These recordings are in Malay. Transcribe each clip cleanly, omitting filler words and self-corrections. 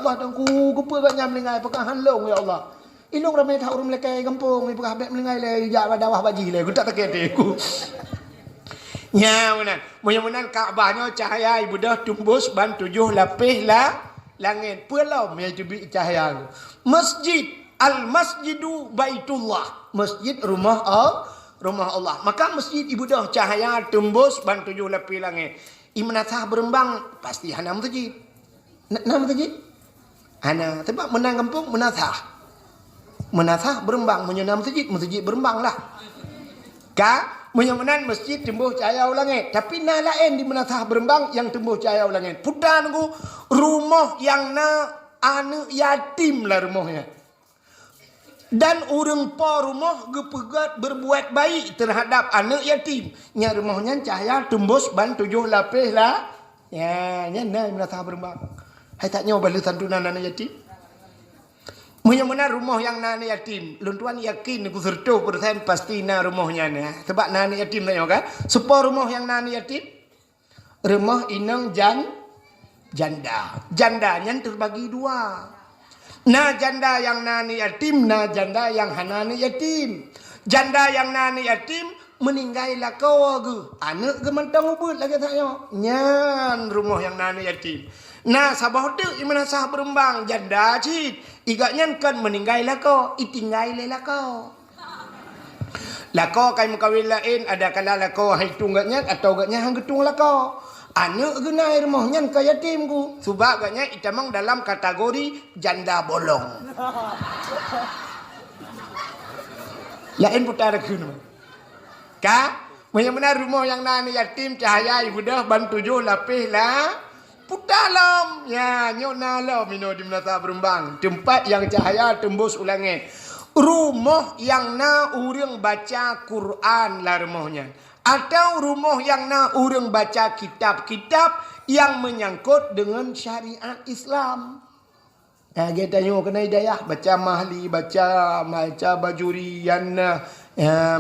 Allah tangku kupa kat nyam lengai pekan hanlong ya Allah. Ilung ramai tak urang melekai kampung ni pekan habis melengai le jak dawah baji le ku tak takete ku. Nya menan. Mudah-mudahan Kaabahnya cahaya ibu dah tumbus ban 7 lapis lah langit. Pulau me jubi cahaya. Masjid al-masjidu baitullah. Masjid rumah Allah. Maka masjid ibu dah cahaya tembus ban 7 lapis langit. Imanatah berembang pasti hana masjid. Nama masjid? Hana sebab menang kampung menatah. Menatah berembang menyenam masjid berembang lah. Ka menyemenan masjid tembus cahaya langit. Tapi na lain di menatah berembang yang tembus cahaya langit. Putan ku rumah yang na anak yatim lah rumahnya. Dan orang pa rumah gepegat berbuat baik terhadap anak yatim. Nya rumahnya cahaya tembus ban 7 lapis lah. Ya, nya na menatah berembang. Hai tak nyoba lu santunan anak yatim. Munya-munya rumah yang anak yatim. Luntuan yakin aku 100% pasti na rumahnya ni. Sebab anak yatim tak kan? Supaya rumah yang anak yatim. Rumah inang janda. Jandanya terbagi 2. Na janda yang nani yatim, na janda yang hanani yatim. Janda yang nani yatim meninggal lah kau ke. Anak ke mentang ubud lagi tak yo. Nyan rumah yang nani yatim. Nah sabah tu imana sah berembang janda cit. Igaknya kan meninggal lah kau, itinggal lah kau. Lah kau kai mukawin lain ada kala lah kau hai tunggaknya atau gaknya hang getung lah kau. Anak genai rumahnya ke yatim ku. Sebab agaknya itamang dalam kategori janda bolong. Lain putar ke nama. Ka? Benar-benar rumah yang nani yatim cahaya ibu dah ban 7 lapis lah. Putalam. Ya, nyona lah mino di menata berembang. Tempat yang cahaya tembus ulangit. Rumah yang na urang baca Quran lah rumahnya. Atau rumah yang nak orang baca kitab-kitab yang menyangkut dengan syariat Islam. Kita tanya kena hidayah. Baca mahli, baca bajuri, yana,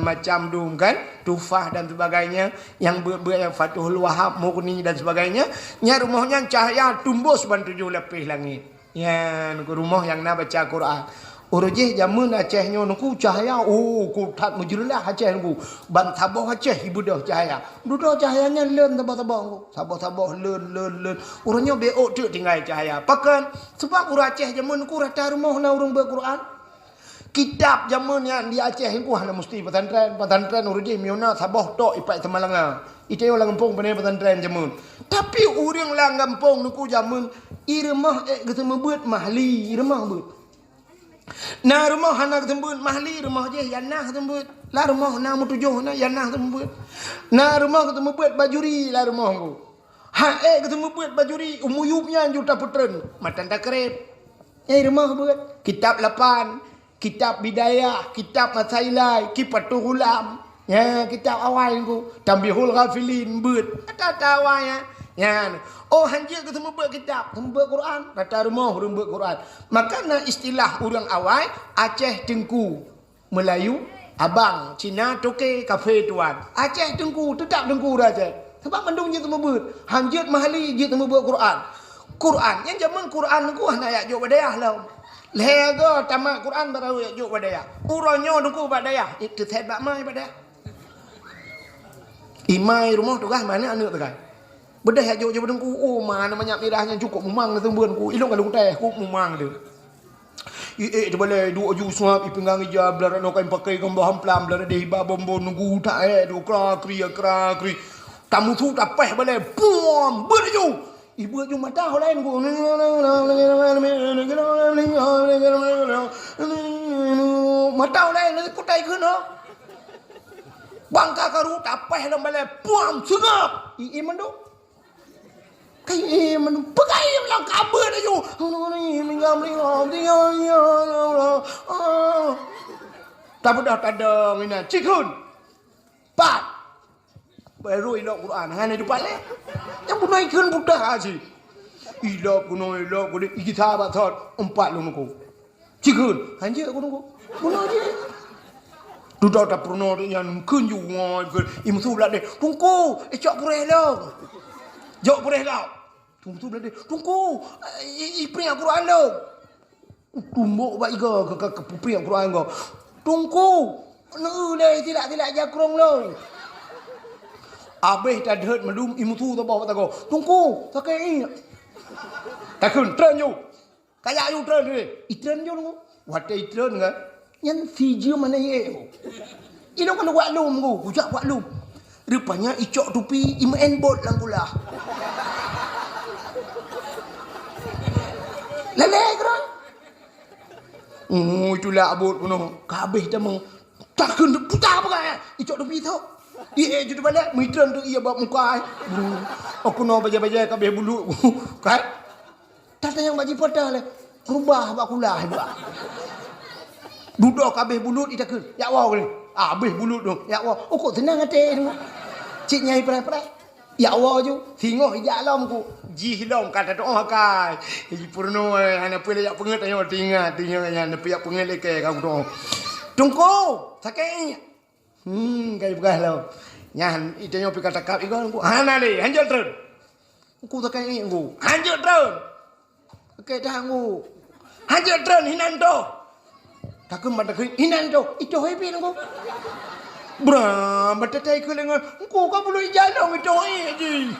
macam dum kan. Tufah dan sebagainya. Yang Fathul Wahab, Mughni dan sebagainya. Nya rumahnya cahaya tumbus ban 7 lapis langit. Ya, rumah yang nak baca Quran. Orangnya zaman Acehnya nuku cahaya, ku tak mujurlah Aceh nuku. Ban Sabah Aceh ibu dah cahaya. Duduk cahayanya len tabah-tabah nuku. Sabah-sabah len. Orangnya beok tu tinggal cahaya. Pakan sebab orang Aceh zaman nuku rata rumah na orang berquran. Kitab zaman yang di Aceh nuku hana mesti pesantren orangnya miona Sabah tok ipai Temalanga. Itu orang kampung pandai pesantren zaman. Tapi orang lah kampung nuku zaman irmah ketemu buat mahli, irmah buat. Nah rumah hana ketembut mahli rumah je yanah ketembut lah rumah na mutujuh na yanah ketembut. Nah rumah ketemu buat bajuri lah rumah ku. Ketemu buat bajuri umuyupnya juta putren matan tak kerep. Rumah buat kitab 8, kitab bidayah, kitab masailai, kipatul hulam. Ya kitab awal ku Tambihul Ghafilin buat. Kata awal ya. Ya. Oh hanjir ketemu buat kitab, ketemu buat Quran, kata rumah orang buat Quran. Maka na istilah orang awal Aceh Tengku, Melayu abang, Cina toke kafe tuan. Aceh Tengku, tetap Tengku dah Aceh. Sebab mendung je temu buat. Hanjir mahali je temu buat Quran. Quran yang zaman Quran ku hana ayat jok badayah lah. Lega tamat Quran baru ayat jok badayah. Uranyo duku badayah. Itu set bak mai badayah. Imai rumah tu kah mana anak tu kan? Bedah hajau je bedengku. Oh mana banyak mirahnya cukup memang tu buanku. Ilong kalau teh ku memang tu. Tu boleh dua ju suap ipinggang ija belara no kain pakai gambar hamplam belara deh ba bombo nunggu tak tu kra kri. Tamu tu tak peh boleh pum berju. Ibu ju mata lain ku. Mata lain ku tai ke no. Bangka karu tak peh lam boleh pum sengap. Mendu kayak pegai yang kabar aja. Tapi dah ada mina cikun. Pat. Baru ilok Quran. Hanya di balik. Yang punai kan budak aja. Ilok kuno iki sahabat thot 4 lu nuku. Cikun. Hanya aku nuku. Kuno aja. Dudak tak pernah yang kunju ngoi. Imu tu belak deh. Tungku. Ecok pureh lo. Jok pureh lo. Tunggu belum tunggu ipri Al-Quran lo tumbuk baik ke pupri Al-Quran go tunggu le tidak jakrong lo abeh tak dehat melum imutu tu bawa tak go tunggu tak kai tak kun tren you kayak you tren ni itren you ngu wat itren kan yang video mana ye ini kan buat lum go ujak buat lum rupanya icok tupi imen bot lang pula leleh kerang itulah abut puno kabeh dah meng takun putar apa kan icok tupi tu dia jadi balik mitran tu ia bawa muka aku no baja-baja kabeh bulu kan tata yang baji pada le rubah bakulah buat duduk kabeh bulut itakun ya wow ni habis bulut tu ya wow kok tenang hati tu cik nyai perai-perai ya wow ju tengok hijak alam ku jihlom kata doa kai purno ana pele yak penget ayo tinggal ana piak penget leke kau tu tunggu sakai kai begah lo nyan itenyo pi kata kap igon ku ana le hanjal tren ku sakai ku hanjal tren kai dah ku hanjal tren hinan to takun mata hinan to itu hebi ku Bram, batatai ke lengan. Engkau kan belum jalan itu je.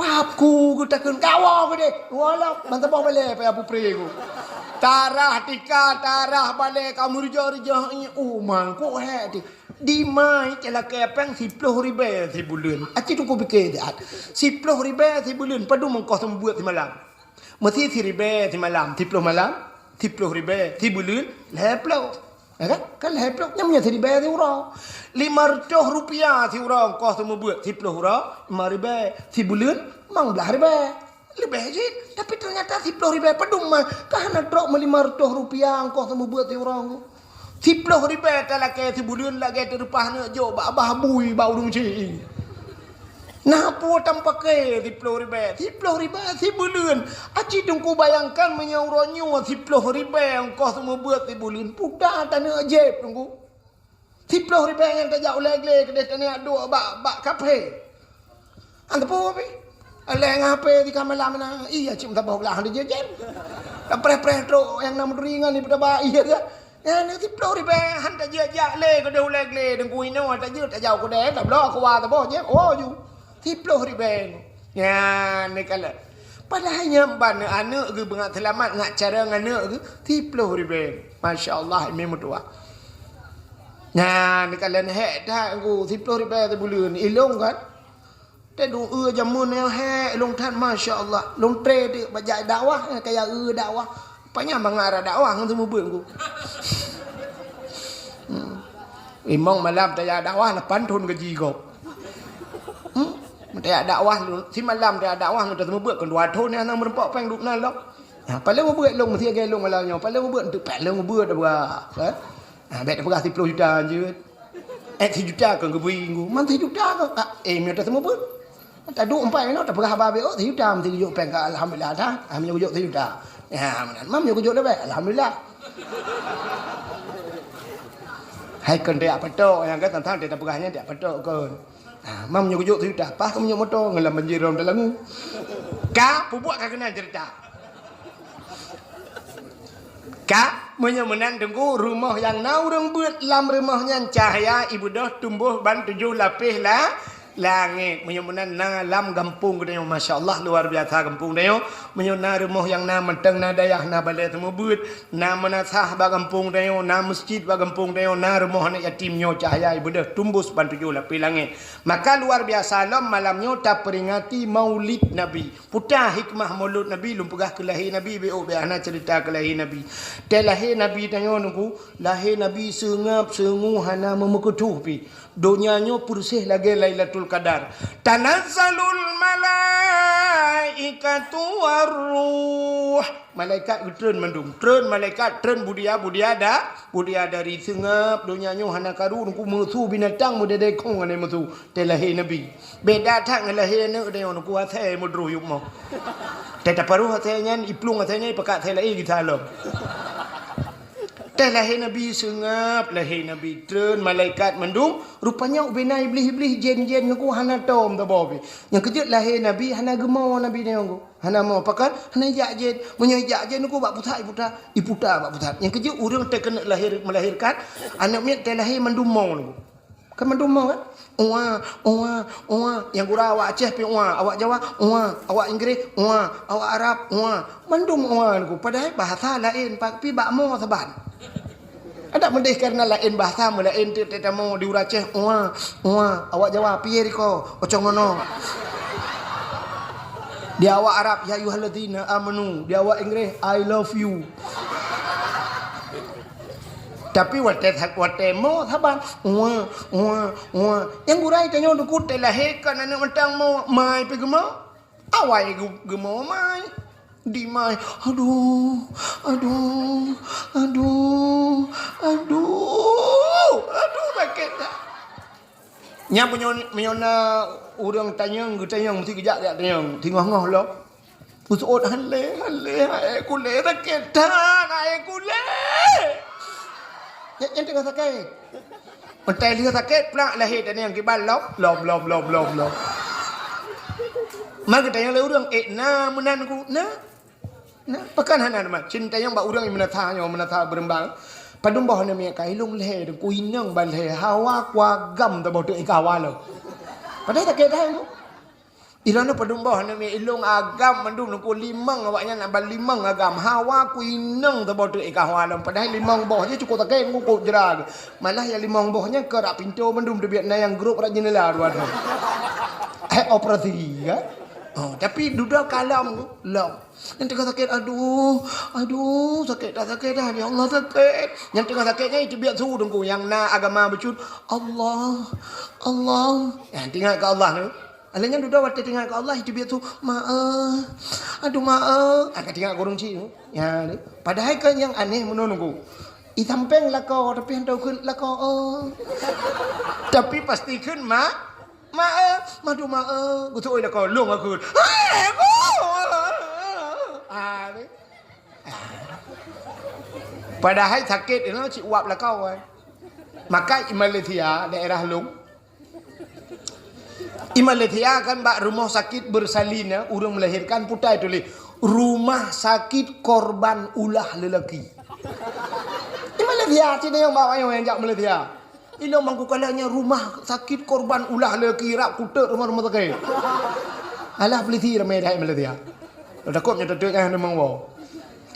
Papku ku takkan kawa ku deh. Walau mantap balik payah pupri ku. Tarah tika, tarah balik kamu rujah-rujah ni. Oh man, kau hati. Di mai celah kepeng 10 ribu sebulan. Aci tu kau fikir dah. 10 ribu sebulan. Padu mengkau semua buat semalam. Mesti 10 ribu semalam. 10 malam. 10 ribu sebulan. Leplau. Kan heplok namanya tadi bayar ti orang. 500 rupiah ti orang kau semua buat 10 orang 5 ribu ti bulan 15 ribu. Lebih je tapi ternyata 10 ribu pedum mah kahana drop 500 rupiah kau semua buat ti orang. 10 ribu kalau ke ti bulan lagi terupah nak jo abah bui bau dum ci. Nah pu tanpa ke 10 ribu. 10 ribu ti bulan. Aci tungku bayangkan menyauronyo 10 ribu kau semua buat ti bulan. Pudah tanah jeb tunggu. 10 ribu yang tak jauh leg-leg kedai tanah dua bak kafe. Anda pu apa? Aleng apa di kamar mana? Iya cim tak bawa belah dia jeb. Pre-pre tro yang nam ringan ni pada ba iya ke? Ya ni 10 ribu hantar je leg kedai leg-leg tunggu ino tak jauh kedai tak belah aku wa tak bawa jeb. Oh you 10 ribu. Ya, ni kalau padahal nyamban anak ke bengat selamat ngak cara anak ke 10 ribu. Masya-Allah memang tua. Nah, ni kalau ni hek dah aku 10 ribu sebulan ilong kan. Te du jamun yang hek ilong tan masya-Allah. Long tre dia baca dakwah kayak dakwah. Panya mengarah dakwah ngan semua aku. Imong malam tanya dakwah 8 tahun gaji kau. Dia dakwah si malam dia dakwah kita semua buat kan 2 tahun ni anak merempak peng duk nan lok. Ha paling buat long mesti agak long malangnya. Paling buat untuk paling buat dah berah. Ha bet berah 10 juta je. 1 juta kan ke minggu. Man 1 juta ke? Ni dah semua buat. Tak duk empat ni tak berah babe oh 1 juta mesti juk peng alhamdulillah dah. Kami juk 1 juta. Ya manan mam juk dah baik alhamdulillah. Hai kan dia petok yang kata tentang dia berahnya dia petok kan. Mam nyujuk tu dah pas kamu nyujuk motor ngelam banjir dalam dalam ka pubuak ka kena cerita ka menyemenan tunggu rumah yang naurang buat lam rumahnya cahaya ibu dah tumbuh ban 7 lapis lah langit menyemenan na lam kampung dia masya-Allah luar biasa kampung dia menyena rumah yang na menteng na dayah na balai semua buat na menasah ba kampung dia na masjid ba kampung dia na rumah anak yatimnya cahaya ibu dah tumbuh ban 7 lapis langit maka luar biasa malamnya tak peringati maulid nabi putar hikmah maulid nabi lum pegah kelahir nabi be ana cerita kelahir nabi telahir nabi tanya nunggu lahir nabi sengap sengu hana memeketuh pi donyanya pursih lagi Lailatul Qadar. Tanazzalul malaikatu warruh. Malaikat turun mendung. Turun malaikat turun budia dari sengap donyanya hana karu nungku musuh binatang muda dekong ane musuh telahir nabi. Beda tak ngelahir nak dia nungku asai mudruh yukmo. Teta paruh asainya iplung asainya pakat selai kita lo. Teh lahir Nabi sengap, lahir Nabi tren, malaikat mendung. Rupanya ubena iblis-iblis jen-jen ngaku hana tom tak bawa. Yang kejut lahir Nabi, hana gemau Nabi ni ngaku. Hana mau pakan, hana ijak jen. Menyajak jen ngaku bak putar, iputar bak putar. Yang kejut orang teh kena lahir melahirkan, anak miat teh lahir mendumau ngaku. Kan mendumau kan? Yang gura awak Aceh pi awak Jawa, awak Inggeris, awak Arab, mendum ngaku. Padahal bahasa lain, tapi bak mau saban. Ada mendih karena lain bahasa lain tetamu di Aceh awak Jawa piye riko ocong nono dia awak Arab ya ayyuhalladzina amanu dia awak Inggris I love you tapi wate mo saban yang gurai tanyo dukut lahir kan anak mentang mau mai pi gemo awai gemo mai di mai aduh sakit dah nya punya urang tanyang mesti kejak dia tanyang tingah-ngah lo usut halle ai kule sakit dah ai kule yang tengah sakit mentai dia sakit pula lahir tanyang kibal lop maka tanyang le urang na menanku nah, pakan hana nama cinta yang bak urang menata berembang. Padum bah na mi kai long le ku inang ban le hawa kwa gam ta botu ikawa lo. Padai tak kedai tu. Irana padum bah na mi ilong agam mandum ku limang awaknya nak ban limang agam hawa ku inang ta botu ikawa lo. Padai limang bah je cukup tak ke ku jera. Malah yang limang bahnya ke rak pintu mandum de biat na yang grup rak jenela dua tu. Operasi ya. Oh, tapi duduk kalam long. Yang tengah sakit, aduh, sakit dah, ya Allah sakit. Yang tengah sakitnya itu biar suruh dengku. Yang nak agama bercut, Allah. Yang tinggal ke Allah ni. Alanya duduk waktu tinggal ke Allah itu biar suruh, maaf. Akan tinggal korang cik. Ya, padahal kan yang aneh menunggu. Itampeng lah kau, tapi yang tahu kun lah kau. Tapi pastikan maaf. Madu maaf. Gusto oi kau long aku. Padahal sakit itu cik uap lah kau. Maka di Malaysia daerah Long. Di Malaysia kan bak rumah sakit bersalin urang melahirkan putai tulis rumah sakit korban ulah lelaki. Di Malaysia cina yang bawa yang jak Malaysia. Ini mangku kalanya rumah sakit korban ulah lelaki rak kutek rumah sakit. Alah peliti ramai dah Malaysia. Takutnya tetek kan memang wow.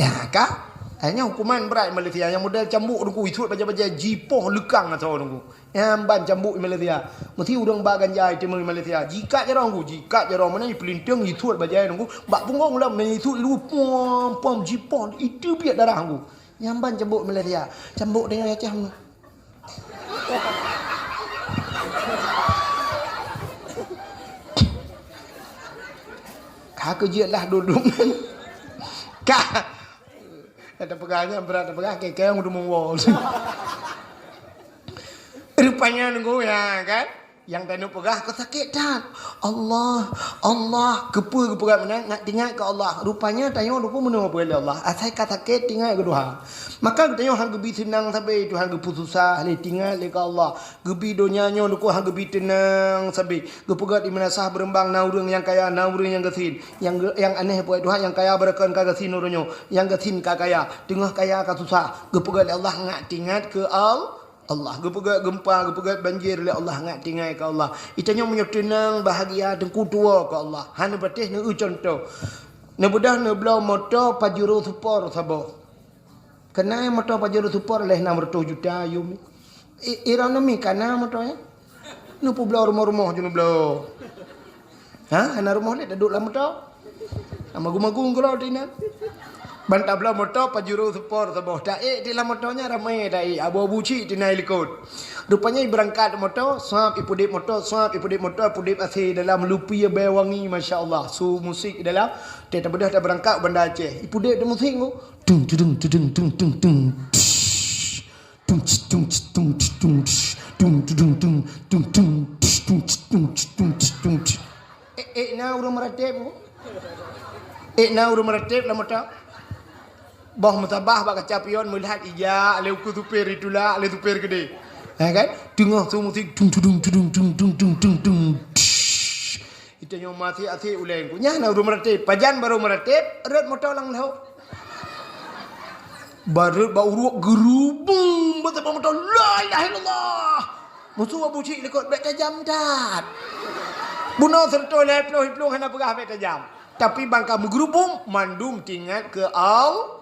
Ya kah? Hanya hukuman berat Malaysia yang model cambuk nunggu itu baca-baca jipoh lekang atau nunggu. Yang ban cambuk Malaysia. Mesti udang bagan jai timur Malaysia. Jika je nunggu, jika je mana pelinting itu baca nunggu. Bak punggung lah itu lu pom jipoh itu biar darah nunggu. Yang ban cambuk Malaysia. Cambuk dengan Aceh nunggu. Kak kejiatlah duduk. Kak ada pegangnya berat, ada pegang kayak udah mau rupanya nunggu ya kan yang tanu pegah kesakitan Allah kepu mana nak tinggal ke Allah rupanya tanya lupa menunggu boleh Allah asai kata sakit tinggal ke Tuhan maka tanya hang gebi senang sampai Tuhan gepu susah le tinggal ke Allah gebi donyanya lupa hang gebi tenang sampai gepegat di mana sah berembang naurung yang kaya naurung yang gesin yang aneh buat Tuhan yang kaya berakan kagasin urunyo yang gesin kaya tengah kaya ka susah gepegat Allah ngak tinggal ke Allah gepegat gempa gepegat banjir oleh Allah ngak tinggal ke Allah itanya punya tenang bahagia dengku tua ke Allah hana patih ne contoh ne budah ne blau motor pajero super sabo kena motor pajero super leh 600 juta yumi irana mi kana motor ne pu blau rumah-rumah je ne blau ana rumah le duduk lah motor magung-magung kalau tina bantah belah motor pajero super sabo daik di dalam motornya ramai daik abu-abu cik tina ikut rupanya berangkat motor swap ipudip motor pudip asih dalam lupi bay wangi masya-Allah su musik dalam dia bedah dah berangkat bandar Aceh ipudip de musik tu dung dung dung dung dung dung dung dung dung dung dung dung dung na urang meratip na urang meratip lah motor Bah mutabah bak kecapion melihat ija ale uku tupir itulah ale tupir gede. Kan? Dengar tu musik dung dung dung dung dung dung dung dung. Itu yang mati ati uleng punya na urung meratip. Pajan baru meratip, red motor lang lau. Baru bau gerubung betul motor la ilaha illallah. Musuh abu cik lekot bet tajam tat. Bunuh serta leploh hana pegah bet tajam. Tapi bangka bergerubung mandum tingkat ke au.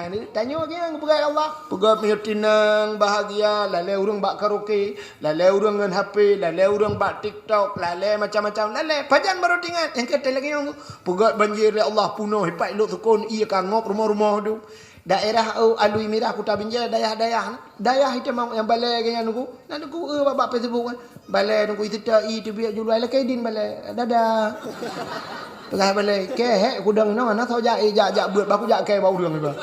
Ni tanya lagi yang pegang Allah. Pegang tinang bahagia, lalai urang bak karaoke, lalai urang dengan HP, lalai urang bak TikTok, lalai macam-macam, lalai pajan baru tinggal. Yang kata lagi yang pegang banjir ya Allah punuh hebat elok sukun ia kangop rumah-rumah tu. Daerah alui mirah Kuta Binjai dayah itu mau yang balai dengan aku. Nak aku babak Facebook kan. Balai aku itu itu biar jual kaidin balai. Dadah. Pegang balai ke kudang no ana thau ja ja buat baku ja ke bau đường rồi.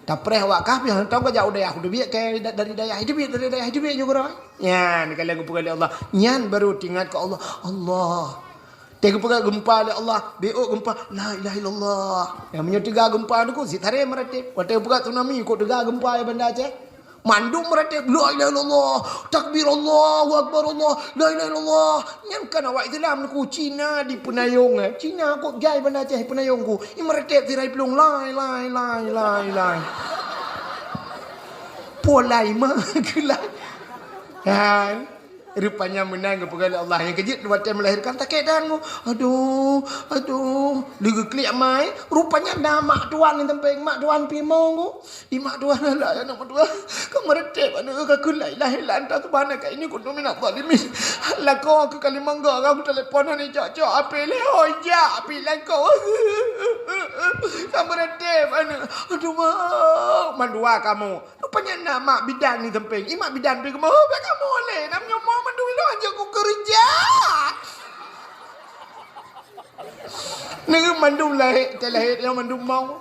Tak preh awak kah yang tahu ke jauh dayah aku biar ke dari dayah itu biar dari dayah itu biar juga roh. Nyan kalau aku pegang Allah, nyan baru tinggal ke Allah. Allah. Tengok pegang gempa oleh Allah, beok gempa, la ilaha illallah. Yang menyetiga gempa tu si thare meratip. Waktu pegang tsunami kok dega gempa ya benda Aceh. Mandum meratip, la ilaha illallah, takbir Allahu akbar Allah, la ilaha illallah. Yang kan awak Islam ku Cina di Penayong Cina kok jai benda Aceh Penayong ku. I meratip tirai pelung la ilaha. Polai mah gelai. Kan? Rupanya menang kepada Allah yang kejut waktu melahirkan tak kedan mu. Aduh. Lega klik mai. Rupanya dah mak tuan ni tempat mak tuan pimong ku. Di mak tuan lah ya mak tuan. Kau meretep ana ka la ilaha illa anta subhanaka inni kuntu minadh zalimin. Lah kau ke kali mangga kau telefon ni cok apa le hoja bilang kau. Kau meretep ana. Aduh mak mandua kamu. Rupanya nak mak bidan ni tempat. Mak bidan pergi kamu. Kamu boleh namanya mau dulu aja aku kerja. Neng mandum lahir, terlahir yang mandum mau.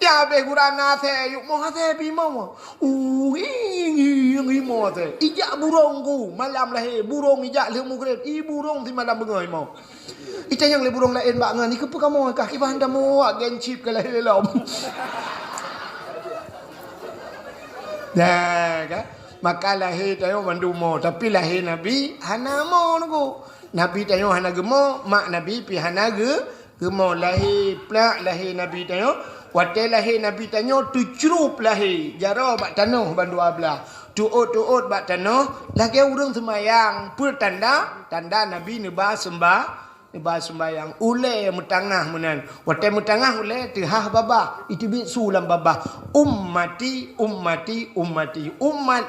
Ya be kurana the, yuk mau the pi mau. Yang mau the. Ijak burungku malam lahir, burung ijak lemu kret. Burung di malam bengai mau. Ita yang le burung lain bak ngan, ikepu kamu kaki bahan damu agen chip ke lahir lom. Dah kan? Maka lahir tayo mandumo tapi lahir Nabi hana mo nugo. Nabi tayo hana gemo, mak Nabi pi hana gemo lahir plak lahir Nabi tayo. Waktu lahir Nabi tayo tucrup lahir. Jaro bak tanah bandu ablah. Tuut bak tanah lagi urang semayang. Pertanda tanda Nabi neba sembayang ule mutangah menan. Waktu mutangah ule tehah baba. Itu bit sulam baba. Ummati. Umat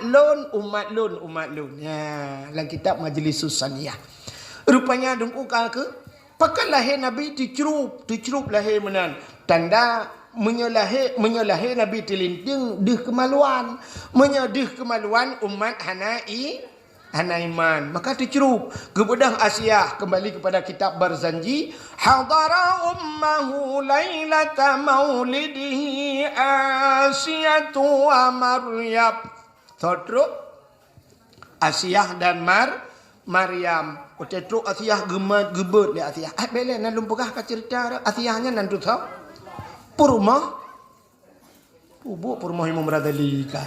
lun. Ya, dalam kitab Majlis Susaniyah. Rupanya dengku ke pakai lahir Nabi dicrup lahir menan. Tanda menyelahir Nabi telinting deh kemaluan. Menyedih kemaluan umat hana iman. Maka dicrup kebedah Asia kembali kepada kitab Barzanji. Hadara ummahu lailata maulidihi Asiyatu wa Maryam. Totro Asiyah dan Maryam. Otetro Asiyah gemat gebet le Asiyah. Bele nan lumpukah ka cerita Asiyahnya nan tu tahu. Purumah Imam Radali ka.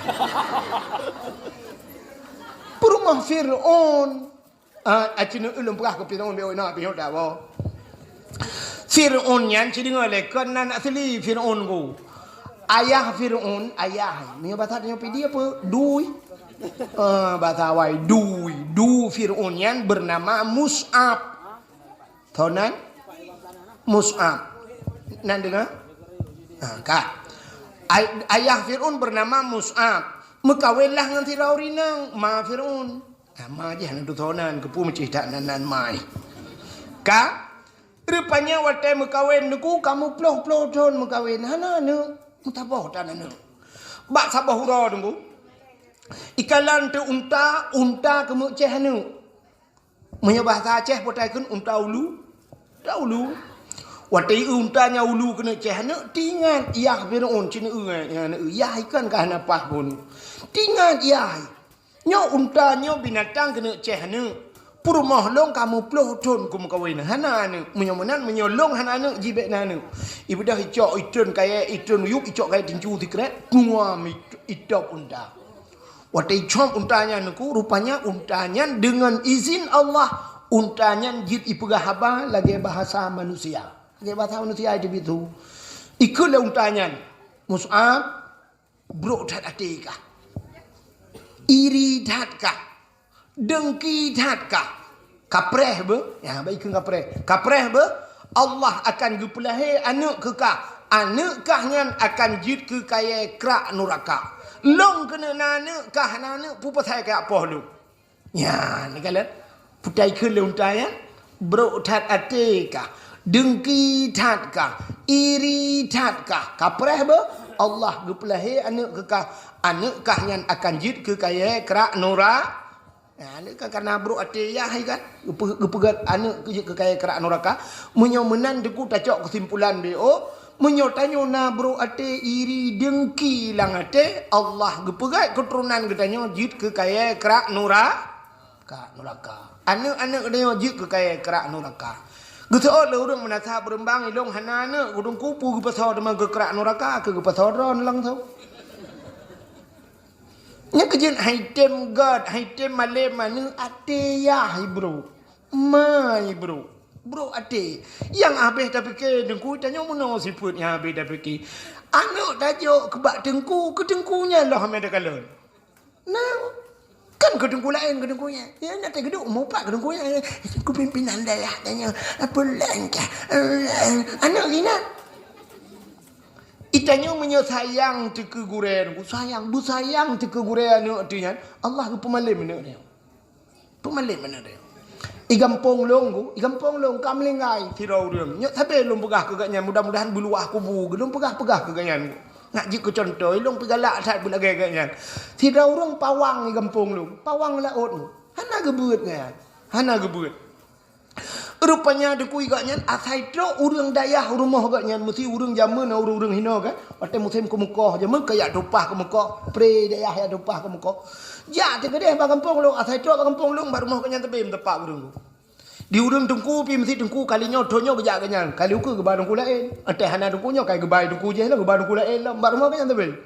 Purumah Fir'aun. Acina ulum pegah ke Fir'aun be nak pihak dak bo. Fir'aun yan ci dengar le kan nan asli Fir'aun ku. Ayah Fir'aun, ayah. Ni bahasa dia pidi apa? Dui. Bahasa wai du Fir'aun yan bernama Mus'ab. Tahu nan? Mus'ab. Nan dengar? Kak. Ayah Fir'aun bernama Mus'ab. Mekawinlah dengan Firaun ma Firaun. Ma je hana tu thonan kepu mecih dak nan mai. Ka rupanya waktu mekawin niku kamu ploh ton mekawin hana ne mutaboh tan ne. Bak sabah hura tunggu. Ikalan tu unta kemu ceh ne. Menyo bahasa Aceh potaikeun unta ulu. Ulu. Waktu untanya ulu kena ceh ne tingan iyah Firaun cina iyah ikan ka hana pah pun. Tingan iyah. Nyo unta nyo binatang kena ceh ne. Purmoh long kamu ploh ton ku mukawin. Hana anu menyomenan menyolong hana anu jibek nanu. Ibu dah icok itun kaya itun yuk icok kaya tinju tikret. Nguam itop unta. Watai com untanya nuku rupanya untanya dengan izin Allah untanya jid ipegah haba lagi bahasa manusia. Lagi bahasa manusia itu begitu. Ikulah untanya. Mus'ab bro dat atika. Iri datka. Dengki datka. Kapreh be, ya baik ke kapreh. Kapreh be, Allah akan gepelahe anak kekah. Anak kahnya akan jid ke kaya kerak neraka. Long kena nana kah nana pupatai kaya apa lu. Ya, ni kala putai ke leuntayan bro that atika. Dengki datka. Iri datka. Kapreh be, Allah gepelahe anak kekah. Anak kahnya akan jid ke kaya kerak neraka. Ya, ini kan karena bro atiyah kan. Gepegat anak ke kaya kerak neraka. Menyomenan deku tacok kesimpulan BO. Menyotanya na bro ate iri dengki lang ate. Allah gepegat keturunan getanya jid ke kaya kerak neraka. Anak-anak dia jid ke kaya kerak neraka. Geteot le urang menasa berembang ilong hanana gudung kupu gepasau dengan ke kerak neraka ke gepasau ron lang tau. Nya kejin haitem god, haitem male manu ate ya bro. Mai bro. Bro ate. Yang habis dah fikir dengku tanya mana siput yang habis dah fikir. Anak tajuk kebak dengku, ke dengkunya lah hame dah kalon. Nah, kan ke dengku lain ke dengkunya. Ya nak tak geduk mau pak ke dengkunya. Ku pimpinan daerah tanya apa langkah. Anak gina. Itanya menyayang teke guren ku sayang bu sayang teke guren anak dia Allah ku pemalim anak dia pemalim anak dia igampong long kam lengai tirau reung nyok tabe long pegah ke ganya mudah-mudahan buluah kubu gelong pegah-pegah ke ganyan ngaji ku contoh long pegalak sat bula ganyan tirau reung pawang igampong long pawang laut hana gebeutnya hana gebeut rupanya deku igaknya asai tro urang dayah rumah gaknya mesti urang zaman urang hina kan ate musim ke Mekah zaman kayak dopah ke Mekah pre dayah ya dopah ke Mekah ja te gede ba kampung lu asai tro ba kampung lu bar rumah gaknya tebim tepak urang di urang tengku pi mesti tengku kali nyodonyo gejak gaknya kali uku ke barang kula lain ate hana dengkunya kai gebai dengku je lah ke barang kula lain lah bar rumah gaknya tebim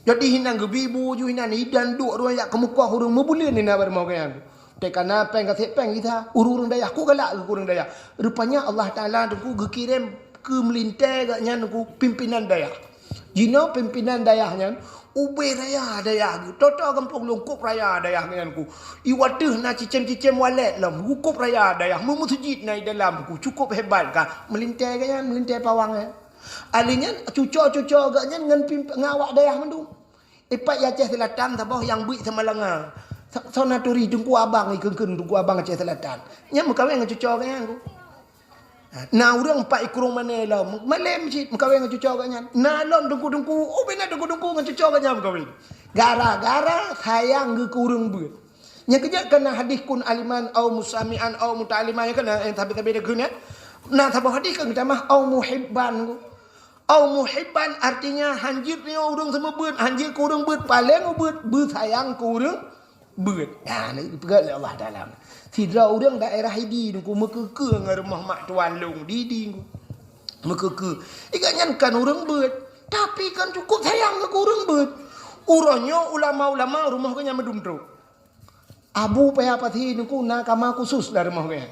jadi hinang gebibu ju hinan idan duk ruang ya ke Mekah urang mebulin ni bar rumah gaknya tekana peng kasih peng kita urung dayah ku galak ke urung dayah rupanya Allah Taala deku gekirim ke melintai gaknya deku pimpinan dayah jino pimpinan dayahnya ube raya dayah toto kampung lungkup raya dayah ku iwadeh na cicem-cicem walet lam hukup raya dayah memusjid nai dalam ku cukup hebat ka melintai gaknya melintai pawang alinya cucok-cucok gaknya dengan ngawak dayah mendu ipat ya Aceh Selatan tabah yang buik semalanga Sona turi dengku abang ikengken dengku abang Aceh Selatan. Nya mekawin dengan cucok kan aku. Na urang pak ikrung mana lah. Malem masjid mekawin dengan cucok kan. Na lon dengku oh bena dengku dengan cucok kan mekawin. Gara-gara sayang ke urang beut. Nya kejak kena hadis kun aliman au musamian au muta'aliman kan yang tabi-tabi dekeun ya. Nah tabah hadis kan kita mah au muhibban ku. Au muhibban artinya hanjir ni urang sama beut, hanjir ke urang beut paling beut sayang ke urang beut. Ya, ni pegat oleh Allah Taala. Tidak orang daerah ini ku mekeke dengan rumah mak tuan long didi ku. Mekeke. Ikatnya kan orang beut, tapi kan cukup sayang ke orang beut. Urangnya ulama-ulama rumah kanya medumtro. Abu payah pati ku nakama khusus dari rumah kanya.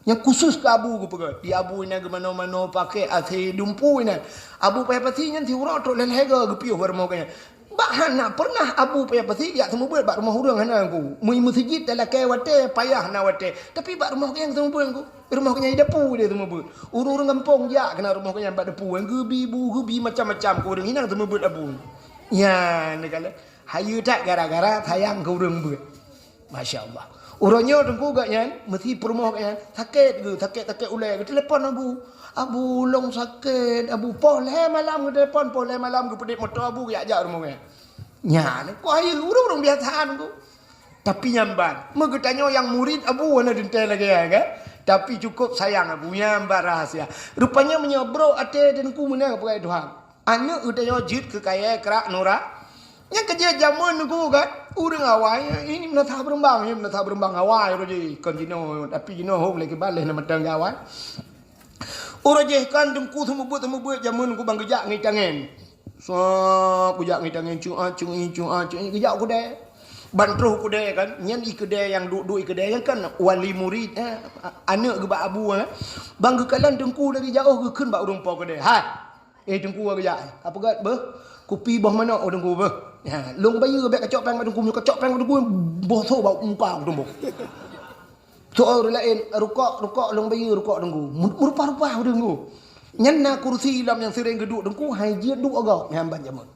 Yang khusus ke abu ku pegat. Di abu ina ke mana-mana pakai ati dumpu ina. Abu payah pati nya ti urang tok lelhega gepiuh rumah kanya. Bahana pernah abu payah pasti ya semua buat bak rumah urang hana aku. Mui masjid dalam ke wate payah na wate. Tapi bak rumah yang semua buat aku. Rumah kenya depu dia semua buat. Urang kampung ya kena rumah kenya bak depu. Gebi macam-macam ku urang hinang semua buat abu. Ya ni kala hayu tak gara-gara sayang ke urang buat. Masya-Allah. Urangnya dengku gaknya mesti perumah kenya sakit ulai ke telefon abu. Abu long sakit, abu poleh malam ke telefon, poleh malam ke pedit motor abu ke ajak rumah. Nya, ku ayo urang biasaan ku. Tapi nyamban, megetanya yang murid abu wana dentai lagi ya kan. Tapi cukup sayang abu nyamban rahasia. Rupanya menyobro ate dan ku menang pakai Tuhan. Anak utanya jid ke kaya kerak norak. Nya kerja zaman ku kan. Urang awai ini menata berembang, ini menata berembang awai roji kontino tapi jino hom lagi balik nama tang awai. Urang kan dengku temu buat jamun ku bang gejak ngi tangen. So gejak ngi tangen cung gejak ku deh. Bantruh ku deh kan, nyen ikede yang duk ikede kan wali murid anak ke bak abu bang gekalan dengku dari jauh ke keun bak urang po ku deh. Hai. Dengku gejak. Apa gat beh? Kupi bah mana dengku beh? Ya, long bayu bek kacok peng dengku kacok peng dengku boso bau muka dengku. Soal lain rukok long bayu rukok dengku. Rupa-rupa dengku. Nyanna kursi lam yang sering geduk dengku hai dia duk agak nyamban jamun.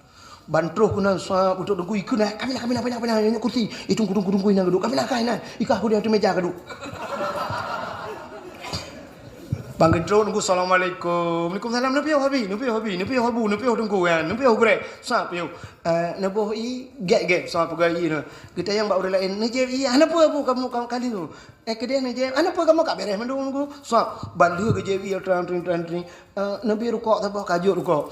Bantruh kuna sa untuk dengku ikun kami nak kursi. Itu dengku ina geduk. Kami nak kain ikah ku dia tu meja geduk. Bang Gedro nunggu assalamualaikum. Waalaikumsalam nabi habi dengku kan. Nabi bre. Sa piu. Nabo I get sa pagai no. Kita yang bak orang lain. Naje I apa kamu kali tu. Kedai naje. Apa kamu kak beres mandung nunggu. Sa bandu ke je I tran. Nabi rukuk tabah kajuk rukuk.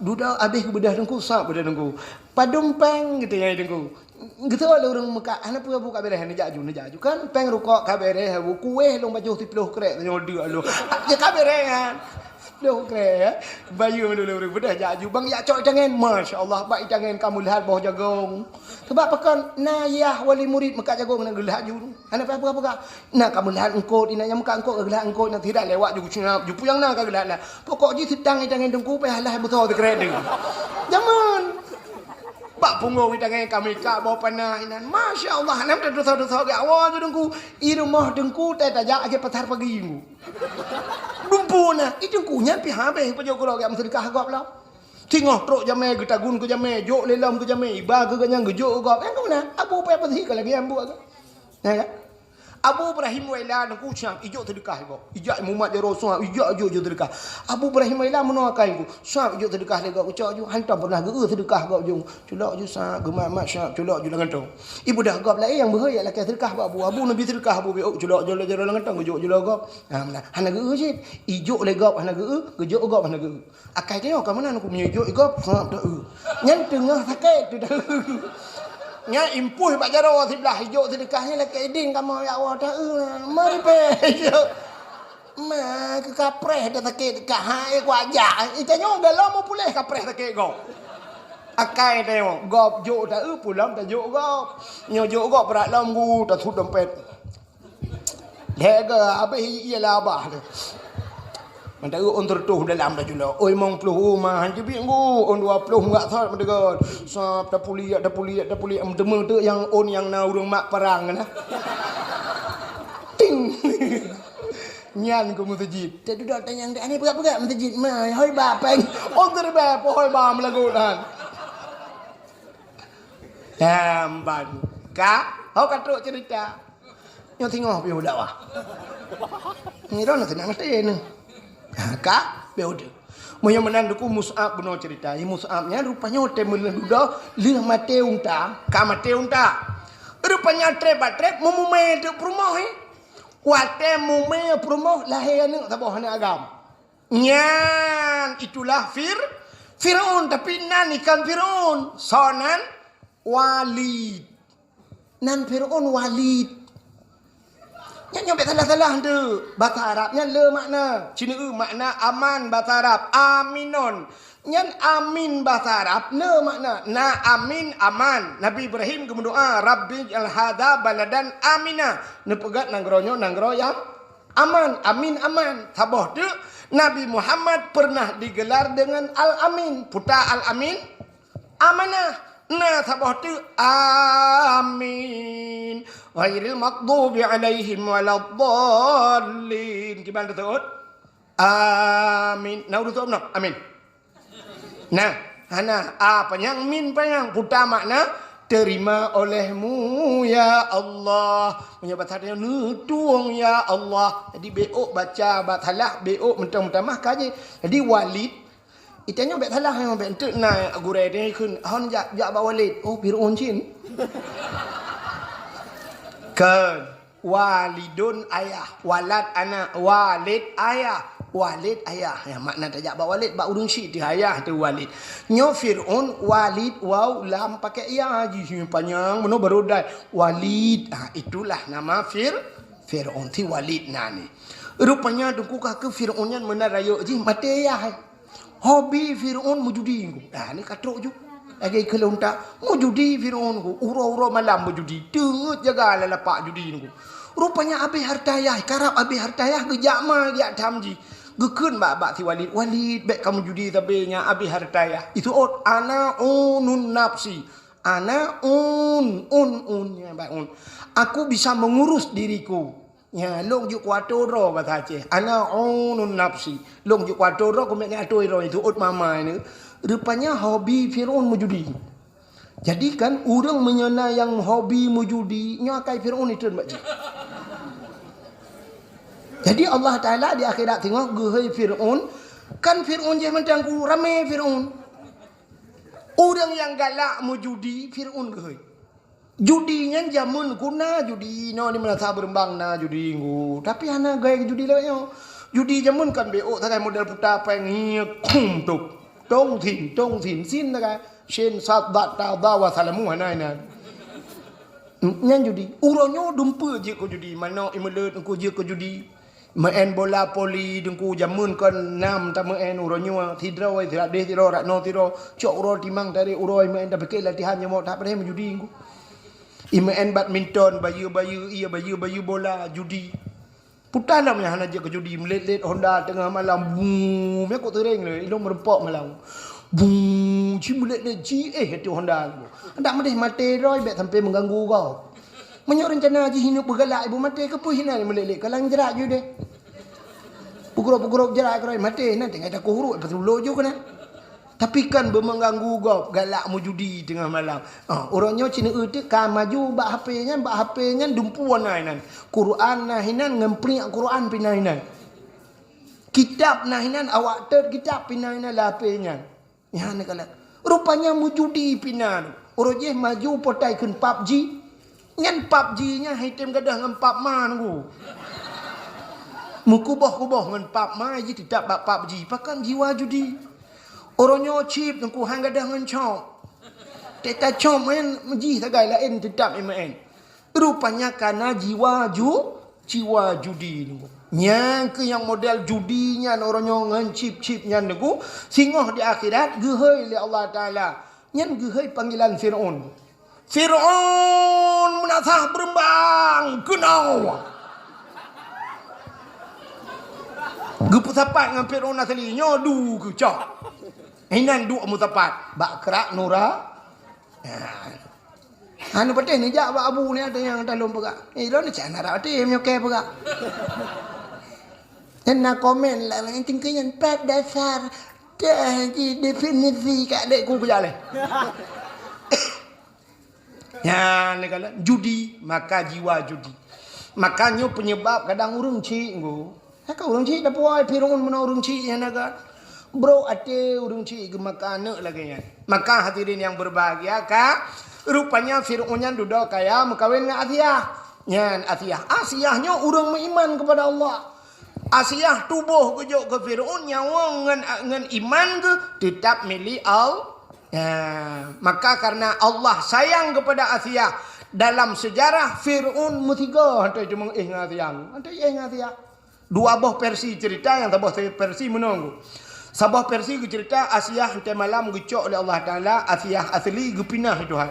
Duda habis bedah dengku sa bedah dengku. Padung peng gitu ya dengku. Gitu lah orang Mekah. Apa buka beres najaju kan peng rukuk ka beres kueh long baju 10 krek tanya dia lu. Ya ka beres kan. 10 krek bayu dulu orang bedah jaju bang ya cok jangan masya-Allah baik jangan kamu lihat bawah jagong. Sebab pekan nayah wali murid Mekah jagong nak gelah ju. Apa nah kamu lihat engkau di nanya Mekah engkau gelah engkau nak tidak lewat ju puyang nak gelah lah. Pokok ji sedang jangan dengku pe halah betul de krek deng. Jangan Pak pungung dengan kami kak bawa panah inan. Masya Allah, nam dosa ke awal je dengku. I rumah dengku tak tajak aja patar pagi mu. Dumpuna, i dengku nyampi habis pajak kurang yang sedekah gop lah. Tengok truk jamai getagun ke jamai, jok lelam ke jamai, iba ke ganyang ke jok gop. Yang mana? Abu apa apa sih kalau lagi ambu agak. Ya. Abu Ibrahim Waila dengku cang ijo sedekah gop. Ijak Muhammad ya Rasul, ijak jo sedekah. Abu Ibrahim Waila menuakai ku. Sap ijo sedekah le gop ucak jo hantam pernah geu sedekah gop jo. Culak jo sa gemak mak sap culak jo lengan tong. Ibu dah gop lai yang berhaya lah sedekah Abu Nabi sedekah Abu culak jo le lengan tong jo gop. Ha mana hana geu je. Ijo le gop hana geu, gejo gop hana geu. Akai tengok ka mana aku punya ijo gop sap dah. Nyan tengah sakit tu dah. Nya impuh bak jaro sebelah hijau sedekahnya lah keding kamu ya Allah dah mari pe ma ke kapreh dah sakit dekat hai ku ajak itanya dah lama pulih kapreh sakit go akai tengok gop jok dah pulang dah jok gop nyo jok gop berat lam gu dah thut dompet lega habis ialah abah tu Mantap on tertuh dalam dah jula. Oi mong puluh mah hanji bi ngu on 20 enggak thot mendegot. Sap dah puli am deme tu yang on yang na urang mak perang nah. Ting. Nyan ku masjid. Tak duduk tanya yang ni pegat-pegat masjid. Mai hoi ba peng. On terba pohoi ba melagut han. Hamban. Kak, hau katruk cerita. Nyo tengok piu dak wah. Ni ron nak nak mesti ni. Kak, beode. Moya menan duku Mus'ab benar cerita. Mus'abnya rupanya hotel melenduda lih mate unta, ka mate unta. Rupanya trep memume de prumah Wate mume prumah lahir ni tabah ni agam. Nyan itulah Firaun tapi nan ikan Firaun. Sonan Walid. Nan Firaun Walid. Yang nyobek salah-salah tu. Bahasa Arabnya le makna. Cina makna aman bahasa Arab. Aminon. Yang amin bahasa Arab le makna. Na amin aman. Nabi Ibrahim kemendoa Rabbi al-hada baladan amina. Ne pegat nanggronyo nanggro yang aman. Amin aman. Sabah tu Nabi Muhammad pernah digelar dengan al-amin. Puta al-amin amanah. Nah sabah tu amin ghairil maghdubi alaihim waladdallin gimana tu amin nah udah nak amin nah hana apa yang min payang puta makna terima olehmu ya Allah punya bahasa dia nutuang ya Allah jadi beok baca batalah beok mentang-mentang mah kaje jadi Walid itanya bet salah yang bet entuk na gurai dia kun hon jak Walid oh Firaun cin kan walidun ayah walad anak walid ayah Walid ayah. Ya, makna tajak ba Walid ba urung syid dia ayah tu Walid. Nyo Firaun Walid waw lam pakai ya haji panjang meno berodai Walid. Itulah nama Firaun ti Walid nani. Rupanya dengkukah ke Firaun yang menaraya ji mati ya. Hobi Firaun mujudi ku. Ni katrok ju. Lagi kelonta mujudi Firaun ku. Uro-uro malam mujudi. Dengut jaga lapak judi ku. Rupanya abi hartayah karap abi hartayah gejama dia tamji. Gekun bak ti Walid bek kamu judi tapi nya abi hartayah. Itu ana unun nafsi. Ana nya bak un. Aku bisa mengurus diriku. Ya long ju kuato ro bahasa Aceh. Ana unun nafsi. Long ju kuato ro ku mek ngatoi ro itu mama ini. Rupanya hobi Firaun mujudi. Jadi kan orang menyena yang hobi mujudi nya kai Firaun itu mbak. Jadi Allah Ta'ala di akhirat tengok gehai Fir'aun. Kan Fir'aun je macam ku ramai Fir'aun. Orang yang galak mau judi Fir'aun gehai. Judinya jamun kuna judi. No ni mana sabar berembang na judi ngu. Tapi ana gaya judi lewatnya. Judi jamun kan BO tak model putar peng kum tuk. Tong thin sin tak shen sat dat ta dawa salamu hanai na. Nyan judi. Uronyo dumpa je ko judi. Mana imelet ko je ko judi. Main bola poli dengku jamun kon nam ta main uronyo tidro ai tidak deh tidro rak no tidro cok uro timang dari uroi main dah bekek latihan yang mau tak pernah menjudi ngku. Main badminton bayu bola judi. Putalam yang hana je ke judi melet Honda tengah malam bum me ko tereng le ilong merempok malam. Bum ci melet ji itu Honda tu. Ndak medeh mate roi bet sampai mengganggu kau. Menyak rencana haji hinup bergalak ibu mati ke pun hina melelek kalang jerak je deh. Pukul jerak kerai mati nanti ada kurut pasal lojo kena. Tapi kan bermengganggu kau galak mu judi tengah malam. Orangnya Cina itu kan maju bak HP-nya dumpuan nainan. Quran nahinan ngempri Quran pinainan. Kitab nahinan awak ter kitab pinainan lapenya. Ya nak kala. Rupanya mu judi pinan. Orangnya maju potai kun PUBG. Ngan PUBG-nya hitam gadah ngan PUB man ku. Mukubah ngan PUB man je tidak bak PUBG. Pakan jiwa judi. Orangnya chip ngan ku hang gadah ngan chom. Teta chom men menji tagai lain tidak main. Rupanya karena jiwa judi niku. Nyang ke yang model judinya orangnya ngan chip-chipnya niku singoh di akhirat gehai li Allah Taala. Nyan gehai panggilan Firaun. Fir'aun menasah berembang kenau. Gupu sapat dengan Fir'aun asli nyodu ke cok. Inan dua mutapat bak kerak nura. Anu patih ni jak bak abu ni ada yang dalam pegak. Lo ni cak nak patih menyokeh pegak. Dan nak komen lah yang tingkahnya pat dasar definisi kat adikku ke jalan. Ya, negala judi maka jiwa judi. Makanya penyebab kadang urung cik nggo. Kau urung cik dah puai Firaun mana urung cik yang naga. Bro ate urung cik ke makana lagi ya. Maka hadirin yang berbahagia ka rupanya Firaun yang duduk kaya mengkawin dengan Asiyah. Nyan Asiyahnya urung beriman kepada Allah. Asiyah tubuh kejuk ke Firaun nyawa ngan iman ke tetap milik Allah. Ya, maka karena Allah sayang kepada Asiyah dalam sejarah Fir'aun mutiga hantai cuma Asiyah. Dua buah versi cerita yang tabah versi menunggu. Sabah versi cerita Asiyah hantai malam gecok oleh Allah Taala Asiyah asli gepinah Tuhan.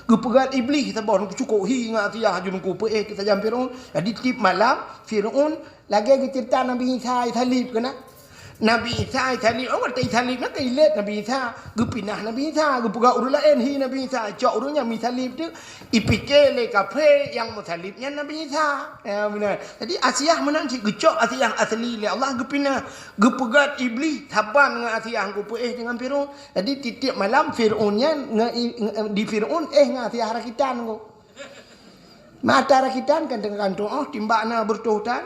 Gepegat iblis tabah cukup hi dengan Asiyah junku kita jam Fir'aun. Jadi tip malam Fir'aun lagi cerita Nabi Isa salib kena. Nabi Isa talib awak tak talib nak ilet Nabi Isa gepinah Nabi Isa gepuga urut lain hi Nabi Isa cok urutnya mi talib tu ipike le kafe yang mutalibnya Nabi Isa ya benar. Jadi Asiyah menang cik gecok Asiyah asli le Allah gepinah gepugat iblis taban dengan Asiyah gupu dengan Firaun. Jadi titik malam Firaunnya di Firaun dengan Asiyah rakitan ko. Mata rakitan kan dengan kantung timbakna bertuhutan.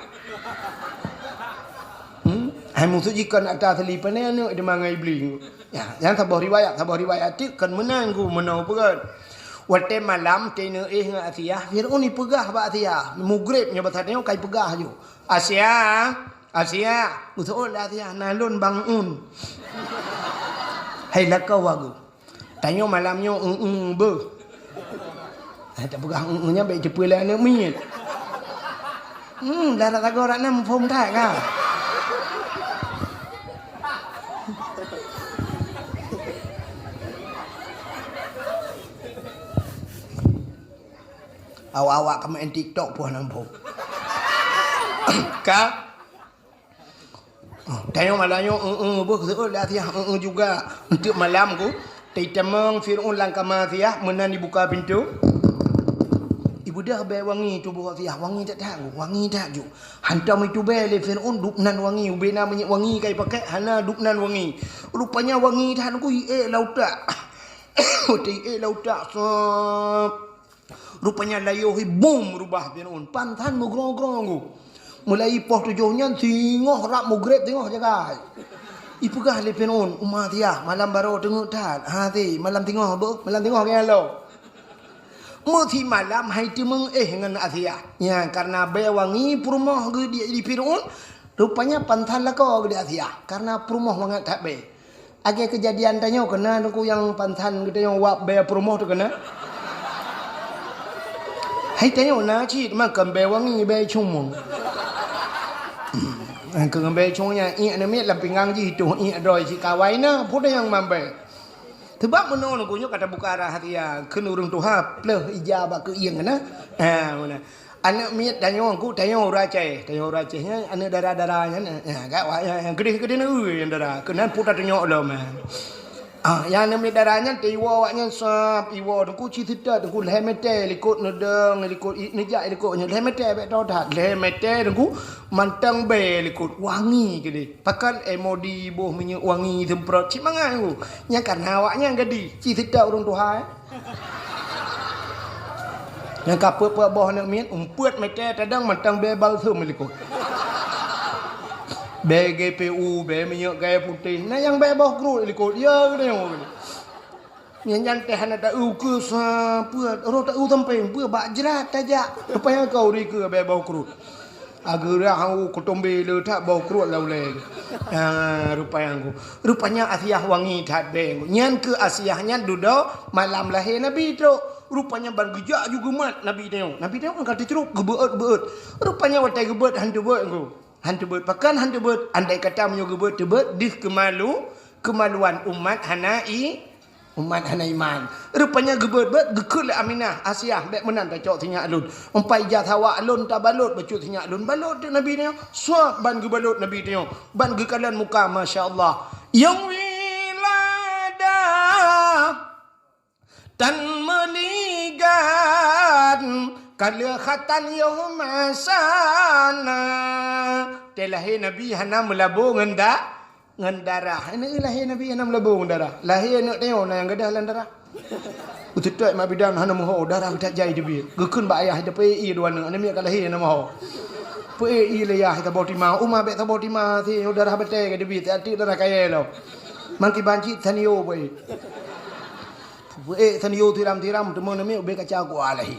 Hai musuh jika nak tak selipan ni anu dia mangai iblis. Ya, jangan sabah riwayat tu kan menanggu menau pegat. Waktu malam tena dengan Asiyah, Firaun ni pegah ba Asiyah. Mugribnya bahasa dia kai pegah ju. Asiyah, Asia, betul lah dia nalun bangun. Hai laka wagu. Tanya malamnya ber. Tak pegang nya baik cepulah anak minit. Dah tak orang nak phom tak kah? Awak-awak ke main TikTok pun nampak. Kah? Tanya malamnya betul lah dia juga untuk malam ku. Titemang Fir'aun langkama dia menan dibuka pintu. Ibu dah bay wangi tu buat dia wangi tak wangi tak ju. Hantam itu bay le Fir'aun duknan wangi ubena banyak wangi kai pakai hana duknan wangi. Rupanya wangi dah ku lauta. Lauta rupanya layuhi boom rubah Fir'aun. Pantan mugrong-grong ku. Mulai poh tujuhnya tengok rak mugrib tengok jaga. Ibu kah le Fir'aun umat dia malam baru tengok tak. Ha ti malam tengok apa? Malam tengok ke lo. Muti malam hai timeng dengan Asia. Ya karena bay wangi perumah ke di Fir'aun rupanya pantan lah kau ke di Asia karena perumah wangat tak bay. Age kejadian tanya kena aku yang pantan kita yang wap bay perumah tu kena. Hai tanya nak cik makan bay wangi bay cumong. Ke ngambil congnya ni met lam pinggang ji tu ni doi si kawai na pun yang mambai. Sebab menon aku kata buka arah hati ya kena urung tuha pleh ijabah ke ieng na. Mana. Anak met tanya aku tanya uracainya anak darah-darahnya gak wa yang gede-gede na yang darah. Kena putar tanya lo man. Yang nama darahnya tiwa waknya sap iwa aku cita aku lemete likut nedeng likut nejak likutnya lemete bet tau dah lemete aku mantang be likut wangi gede pakan emodi boh minyak wangi semprot cimangan aku nya karena awaknya gede cita urang Tuhan yang kaput boh nak miet umpuat mete tadang mantang be balsam likut BGPU, minyak gaya putih. Nah yang bebah kerut ikut ya ke ni. Yang teh nak tak ke apa? Orang tak sampai apa bajrat aja. Apa yang kau ri ke bebah kerut. Agar aku ketombe le tak bau kerut lau le. Rupanya Asia wangi tak beng. Nyan ke Asianya duduk malam lahir Nabi tu. Rupanya ban gejak juga mat Nabi tengok. Nabi tengok kata ceruk gebeut. Rupanya watai gebeut hantu beut aku. Hantu beut pakan hantu beut andai kata menyoga beut tebet dis kemaluan umat hana iman rupanya gebeut beut gekul Aminah Asia bek menan tak cok tinyak alun umpai jatawa alun tak balut becut tinyak alun balut Nabi ni suap ban gebalut Nabi ni ban gekalan muka masya-Allah yang wilada tan meligat kalau khatan yom sana telahi Nabi hana melabu ngendara ini lahir Nabi hana melabu ngendara lahir nak tengok yang gadah lan darah ututai mak bidan hana moho darah tak jai debi gekun ba ayah de PI dua nang ane mi ka lahir hana moho PI le ya ta botima umma be ta botima thi darah bete ke debi ta ti darah kaya lo mangki banci thanio boy thanio tiram temang nami be kaca ku alahi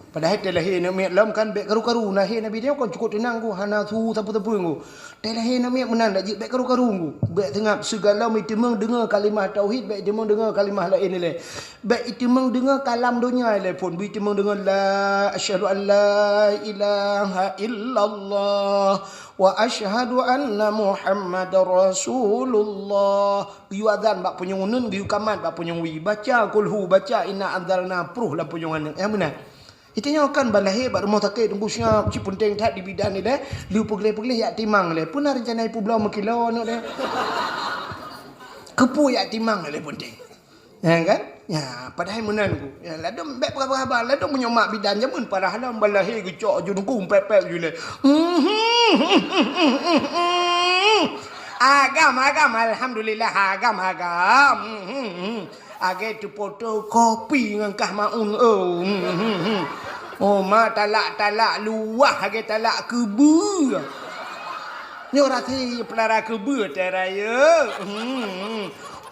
padahal telahi nak miat lam kan bek karu-karu nahi Nabi dia kan cukup tenang ku hana su tapu-tapu ku telahi nak miat menan dak bek karu-karu ku bek tengah segala mitimang dengar kalimah tauhid bek timang dengar kalimah lain le bek timang dengar kalam dunia le pun bi timang dengar la asyhadu an la ilaha illallah wa asyhadu anna muhammadar rasulullah yu adzan bak punyungun yu kamat bak punyungwi baca kulhu baca inna anzalna pruh la punyungan yang benar. Itunya kan balahir bak rumah takik tunggu siap ci penting tak di bidan ni dah liu pegle-pegle yak timang le pun rencana ipu belau makilo nak dah kepu yak timang le penting ya kan ya padahal menan ku ya ladom bek berapa ladom menyomak bidan jamun parah halam balahir gecok ju nungku pepek ju le agam alhamdulillah agam age tu foto kopi ngangkah maun oh ma talak luah age talak kebu ni ora thi pelara kebu teraya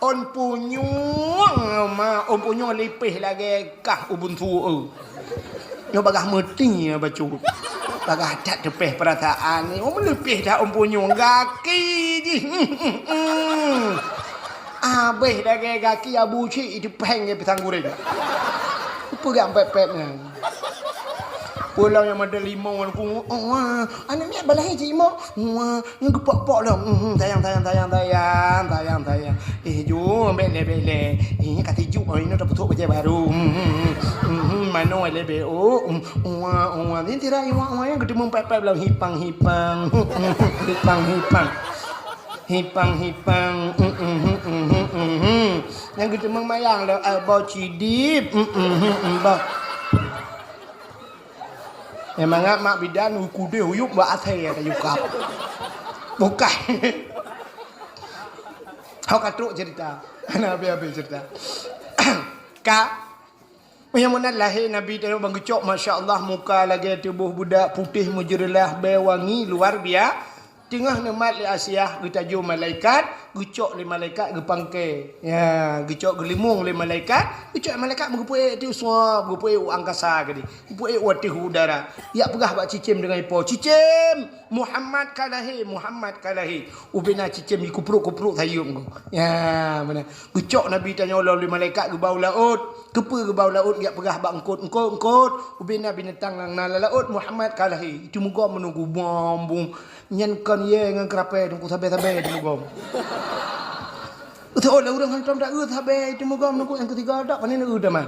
on punyung ma on punyung lipih lagi kah ubuntu nyo bagah meti bacu Bagadat depeh perataan ni. Melepih dah punya kaki je. Abeh dah kaki Abu Cik itu peng ke pisang goreng. Pegang pep-pepnya. Pulau yang ada limau aku. Anak ni balahi cik imo. Yang gepak-pak dah. Tayang. Jom bele. Ini kata juk ini dah putuk kerja baru. Mano lebe. Ni tira iwak yang ketemu pep-pep lah hipang. Yang ketemu mayang lah bau cidip. Memang mak bidan kude huyuk buat asai kata yukap. Bukan. Kau katruk cerita. Habis cerita. Kak, yang mana lahir Nabi tengok bang gecok, masya-Allah muka lagi tubuh budak putih mujurlah wangi luar biasa. Tengah nemat li Asia getaju malaikat, gecok li malaikat gepangke. Ya, gecok gelimung li malaikat, gecok malaikat mengepui ti uswa, mengepui angkasa gadi. Mengepui wati udara. Ya pegah bak cicim dengan ipo. Cicim, Muhammad kalahi. Ubina cicim kupruk tayung ko. Ya, mana. Gecok Nabi tanya li malaikat ge bau laut. Kepa ge bau laut ya pegah bak engkut. Ubina binatang nang nala laut Muhammad kalahi. Itu muka menunggu bombong. Nyan kan ye ngan kerape tunggu sabe-sabe di mugom. Udah orang orang hantam dak sabe di mugom nunggu yang ketiga dak panen udah man.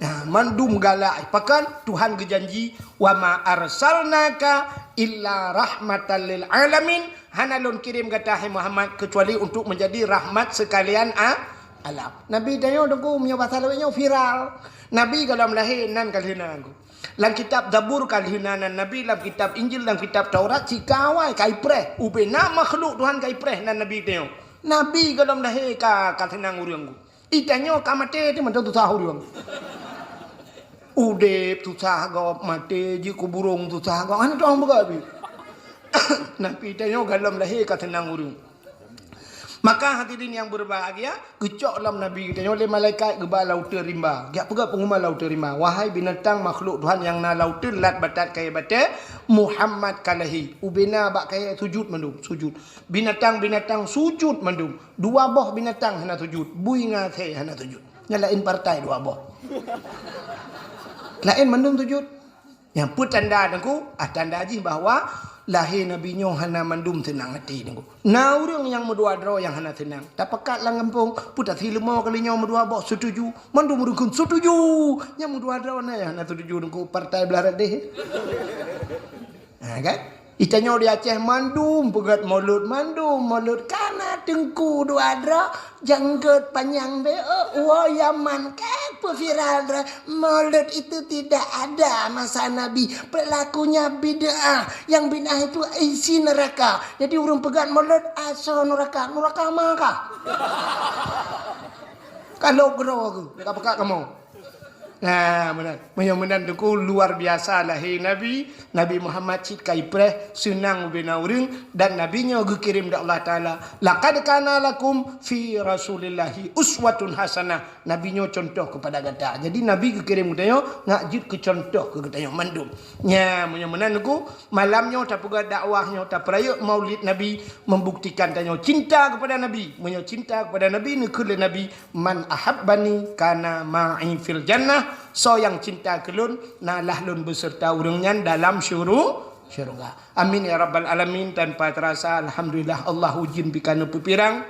Nah, mandum galak pakan Tuhan gejanji wa ma arsalnaka illa rahmatan lil alamin. Hanalun kirim kata Muhammad kecuali untuk menjadi rahmat sekalian alam. Nabi dayo dengku punya bahasa lawanya viral. Nabi kalau lahir nan kalina aku. Dalam kitab Zabur kalhinanan Nabi, dalam kitab Injil, dalam kitab Taurat, cikawai kaipreh. Ubena makhluk Tuhan kaipreh nan Nabi tengok. Nabi kalau lahir kalhinang urang. Itanyo kamate tu mantu susah urang. Udep susah gawap mate ji kuburung susah gawap. Ana tu orang begabi. Nabi tengok kalau lahir kalhinang urang. Maka hadirin yang berbahagia, gecok dalam Nabi kita oleh malaikat gebal laut rimba. Giap pegak pengumuman laut rimba. Wahai binatang makhluk Tuhan yang na laut lat batat kaya bata Muhammad kalahi. Ubina bak kaya sujud mandum, sujud. Binatang-binatang sujud mandum. Dua boh binatang hana sujud. Bui ngathe hana sujud. Nyalain partai dua boh. Lain mandum sujud. Yang pun tanda dengku, tanda aji bahawa lahir Nabi nyo hana mandum tenang hati dengku. Na urang yang medua dro yang hana tenang. Tak pekat lang kampung, putat hilmo kali nyo medua bok setuju. Mandum rukun setuju. Yang medua dro na yang hana setuju dengku partai belarat deh. Ha kan? Itanyo di Aceh mandum pegat mulut kana tengku dua dra janggut panjang be Yaman kepo viral dra mulut itu tidak ada masa Nabi pelakunya bid'ah yang bid'ah itu isi neraka jadi urang pegat mulut asal neraka maka kalau gero aku pekat kamu. Nah, benar. Mudah-mudahan tu luar biasa lahir Nabi Muhammad cik kaipreh senang bina urang dan nabinya dikirim dari Allah Taala. Laqad kana lakum fi Rasulillahi uswatun hasanah. Nabinya contoh kepada kita. Jadi Nabi dikirim katanya ngajit ke contoh ke katanya mandum. Nya mudah-mudahan tu malamnya tak pega dakwahnya tak peraya Maulid Nabi membuktikan tanya cinta kepada Nabi. Menyo cinta kepada Nabi ni kele Nabi man ahabbani kana ma'i fil jannah. So yang cinta kelun nalah lun beserta urangnya dalam syurga. Amin ya rabbal alamin. Tanpa terasa alhamdulillah Allah ujin bikana pepirang.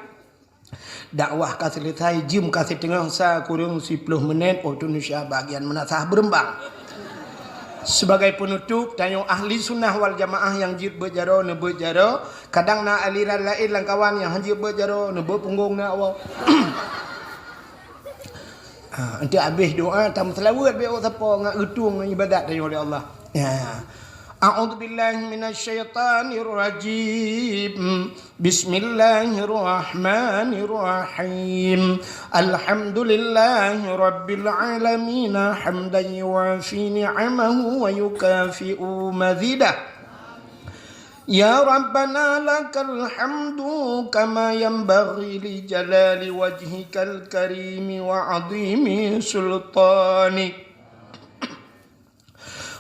Dakwah ka selesai jim ka setengah sa kurang 10 menit Indonesia bagian menasah berembang. Sebagai penutup tanya ahli sunnah wal jamaah yang jid berjaro ne berjaro kadang na aliran lain lang kawan yang jid berjaro ne berpunggung na awak. Nanti habis doa tam selawat biar siapa ngak getung ibadat dari oleh Allah. Ya. A'udzubillahi minasyaitonir rajim. Bismillahirrahmanirrahim. Alhamdulillahi rabbil alamin hamdan yuwafi ni'amahu wa yukafi'u mazidah. Ya Rabbana lakal hamdu kama yanbaghi li jalali wajhikal karimi wa azimi sultanik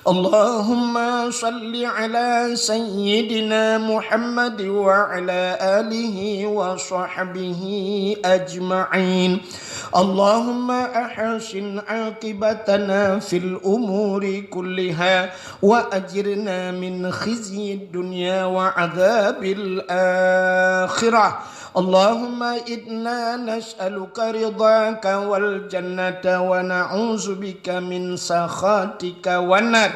Allahumma salli ala sayyidina Muhammad wa ala alihi wa sahbihi ajma'in. Allahumma ahsin aqibatana fil umuri kulliha wa ajirna min khizyi dunya wa adzabil akhirah. Allahumma inna nas'aluka ridhaka wal jannata wa na'udzubika min sakhatika wan nar.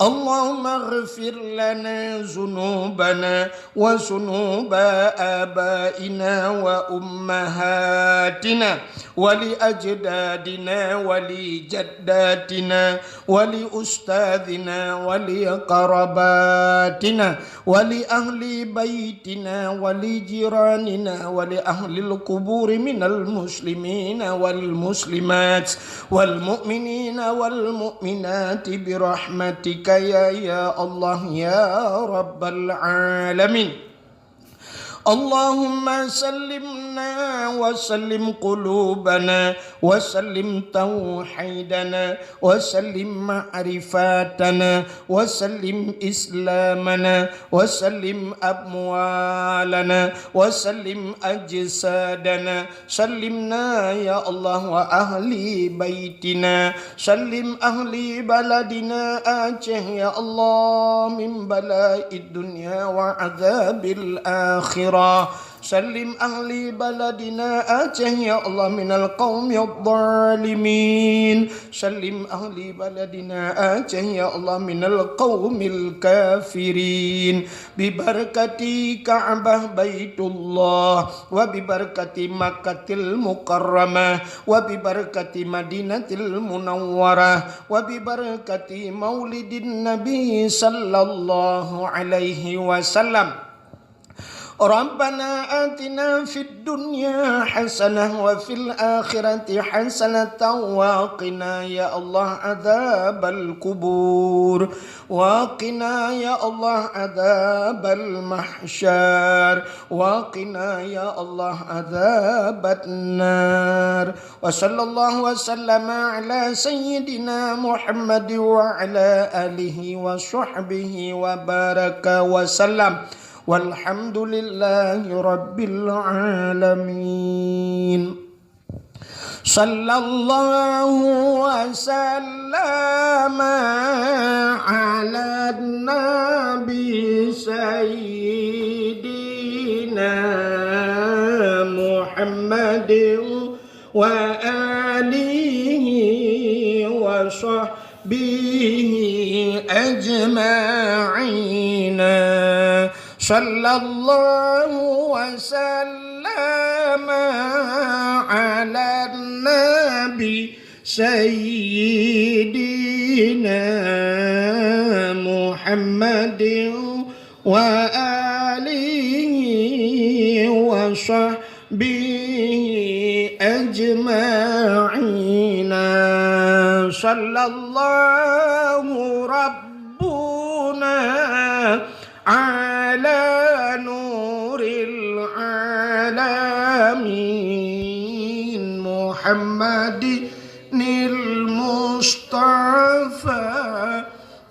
Allahumma ighfir lana dhunubana wa dhunuba abaina wa ummahatina wa li ajdadina wa li jaddatina wa li ustadina wa li qarabatina wa li ahli baitina wa li jiranina wa li ahli al-qubur minal muslimina wal muslimat wal mu'minina wal mu'minati bi rahmatika ya Allah ya Rabbal Alamin. Allahumma sallimna wa sallim qulubana wa sallim tauhidana wa sallim ma'rifatana wa sallim islamana wa sallim amwalana wa sallim ajsadana. Sallimna ya Allah wa ahli baitina, sallim ahli baladina Aceh ya Allah min bala'id dunya wa adzabil akhirah. Salim ahli baladina Aceh ya Allah minal qaumi adh-dhalimin. Salim ahli baladina Aceh ya Allah minal qaumil kafirin. Bibarakati Ka'bah Baitullah wa bibarakati Makkatil Mukarramah wa bibarakati Madinatil Munawwarah wa bibarakati Maulidin Nabi sallallahu alaihi wasallam. Rabbana atina fid dunya hasanah wa fil akhirati hasanatan wa qina ya Allah adzabal kubur wa qina ya Allah adzabal mahsyar wa qina ya Allah adzaban nar. Wa sallallahu wa sallama ala sayyidina Muhammad wa ala alihi wa sahbihi wa baraka wa sallam. Walhamdulillahi Rabbil Alamin. Sallallahu wa sallama ala nabi sayyidina Muhammadin wa alihi wa sahbihi ajma'ina. Sallallahu wa sallama ala nabi sayyidina Muhammadin wa alihi wa sahbihi ajma'ina. Sallallahu rabbuna ala nuril alamin Muhammadinil Mustafa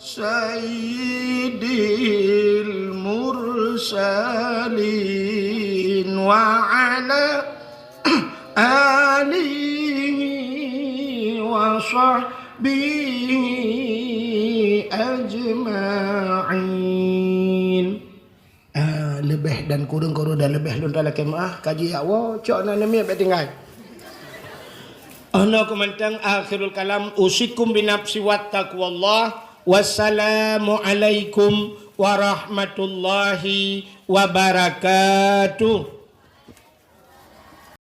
sayyidil mursalin wa ala alihi wa sahbihi ajma'in. Lebih dan kurung-kurung dan lebih lun dalam kemah kaji awak cok na nami apa tinggal. Ana kumantang akhirul kalam usikum binafsi wattaqwallah. Wassalamu alaikum warahmatullahi wabarakatuh.